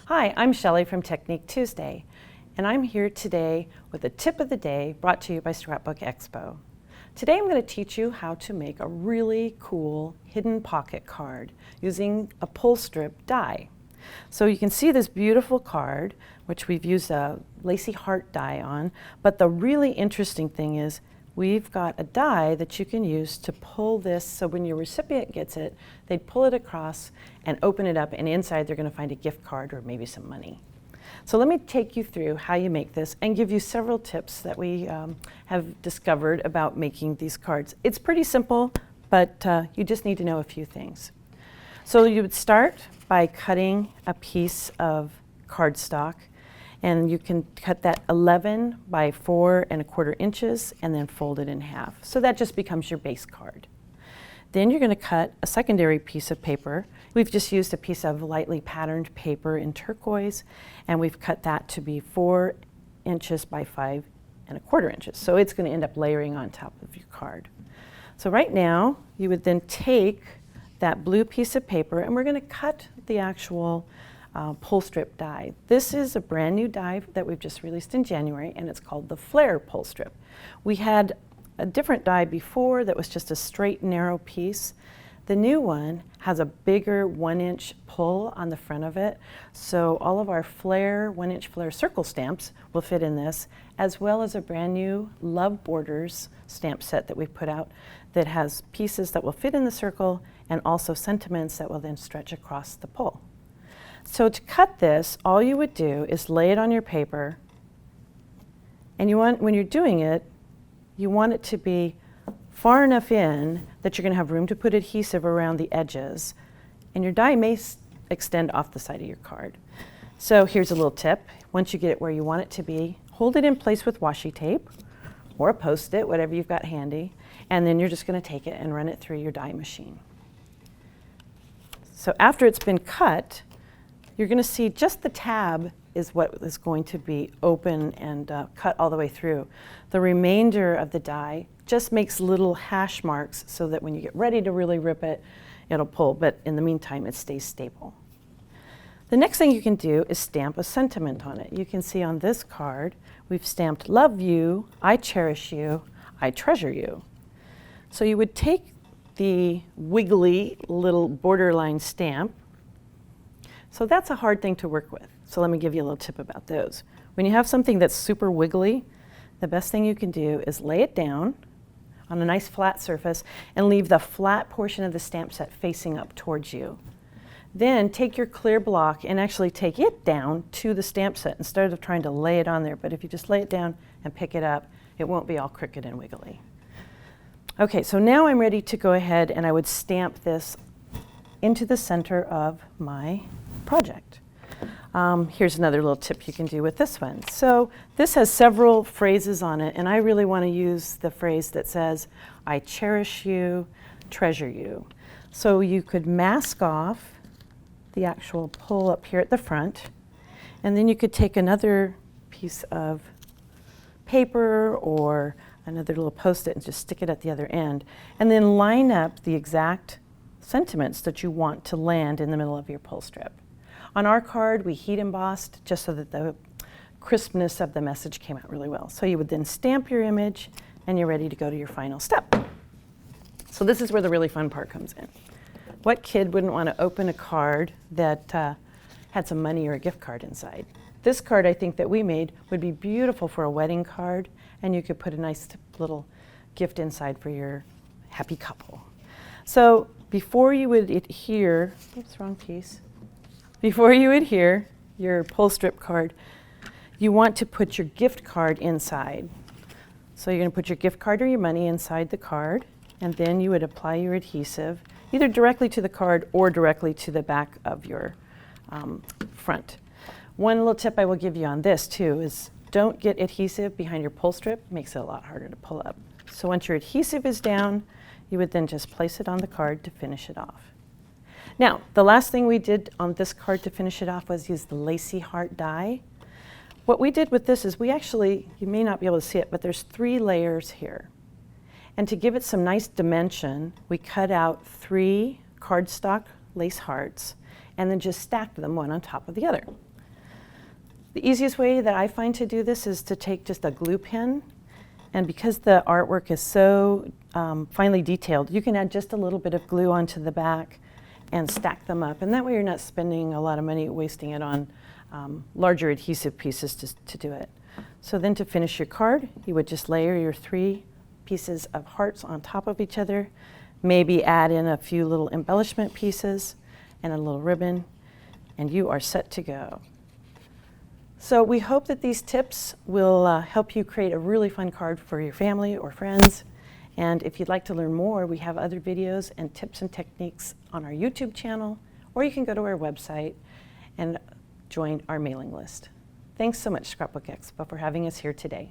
Hi, I'm Shelley from Technique Tuesday, and I'm here today with a tip of the day brought to you by Scrapbook Expo. Today I'm going to teach you how to make a really cool hidden pocket card using a pull strip die. So you can see this beautiful card, which we've used a lacy heart die on, but the really interesting thing is we've got a die that you can use to pull this, so when your recipient gets it, they pull it across and open it up, and inside they're going to find a gift card or maybe some money. So let me take you through how you make this and give you several tips that we have discovered about making these cards. It's pretty simple, but you just need to know a few things. So you would start by cutting a piece of cardstock, and you can cut that 11 by 4¼ inches and then fold it in half. So that just becomes your base card. Then you're going to cut a secondary piece of paper. We've just used a piece of lightly patterned paper in turquoise, and we've cut that to be 4 inches by 5¼ inches. So it's going to end up layering on top of your card. So right now, you would then take that blue piece of paper, and we're going to cut the actual pull strip die. This is a brand new die that we've just released in January, and it's called the Flare pull strip. We had a different die before that was just a straight narrow piece. The new one has a bigger 1-inch pull on the front of it, so all of our Flare 1-inch Flare circle stamps will fit in this, as well as a brand new Love Borders stamp set that we've put out that has pieces that will fit in the circle and also sentiments that will then stretch across the pull. So to cut this, all you would do is lay it on your paper, and you want, when you're doing it, you want it to be far enough in that you're going to have room to put adhesive around the edges, and your die may extend off the side of your card. So here's a little tip. Once you get it where you want it to be, hold it in place with washi tape or a Post-it, whatever you've got handy, and then you're just going to take it and run it through your die machine. So after it's been cut, you're going to see just the tab is what is going to be open and cut all the way through. The remainder of the die just makes little hash marks so that when you get ready to really rip it, it'll pull, but in the meantime, it stays stable. The next thing you can do is stamp a sentiment on it. You can see on this card, we've stamped love you, I cherish you, I treasure you. So you would take the wiggly little borderline stamp. So that's a hard thing to work with. So let me give you a little tip about those. When you have something that's super wiggly, the best thing you can do is lay it down on a nice flat surface and leave the flat portion of the stamp set facing up towards you. Then take your clear block and actually take it down to the stamp set instead of trying to lay it on there. But if you just lay it down and pick it up, it won't be all crooked and wiggly. Okay, so now I'm ready to go ahead and I would stamp this into the center of my project. Here's another little tip you can do with this one. So this has several phrases on it, and I really want to use the phrase that says, I cherish you, treasure you. So you could mask off the actual pull up here at the front, and then you could take another piece of paper or another little Post-it and just stick it at the other end, and then line up the exact sentiments that you want to land in the middle of your pull strip. On our card, we heat embossed just so that the crispness of the message came out really well. So you would then stamp your image and you're ready to go to your final step. So this is where the really fun part comes in. What kid wouldn't want to open a card that had some money or a gift card inside? This card I think that we made would be beautiful for a wedding card, and you could put a nice little gift inside for your happy couple. So before you would adhere, oops, wrong piece. Before you adhere your pull strip card, you want to put your gift card inside. So you're going to put your gift card or your money inside the card, and then you would apply your adhesive either directly to the card or directly to the back of your front. One little tip I will give you on this too is don't get adhesive behind your pull strip. It makes it a lot harder to pull up. So once your adhesive is down, you would then just place it on the card to finish it off. Now, the last thing we did on this card to finish it off was use the lacy heart die. What we did with this is we actually, you may not be able to see it, but there's 3 layers here. And to give it some nice dimension, we cut out 3 cardstock lace hearts and then just stacked them one on top of the other. The easiest way that I find to do this is to take just a glue pen, and because the artwork is so finely detailed, you can add just a little bit of glue onto the back and stack them up, and that way you're not spending a lot of money wasting it on larger adhesive pieces to do it. So then to finish your card, you would just layer your 3 pieces of hearts on top of each other, maybe add in a few little embellishment pieces and a little ribbon, and you are set to go. So we hope that these tips will help you create a really fun card for your family or friends. And if you'd like to learn more, we have other videos and tips and techniques on our YouTube channel, or you can go to our website and join our mailing list. Thanks so much, Scrapbook Expo, for having us here today.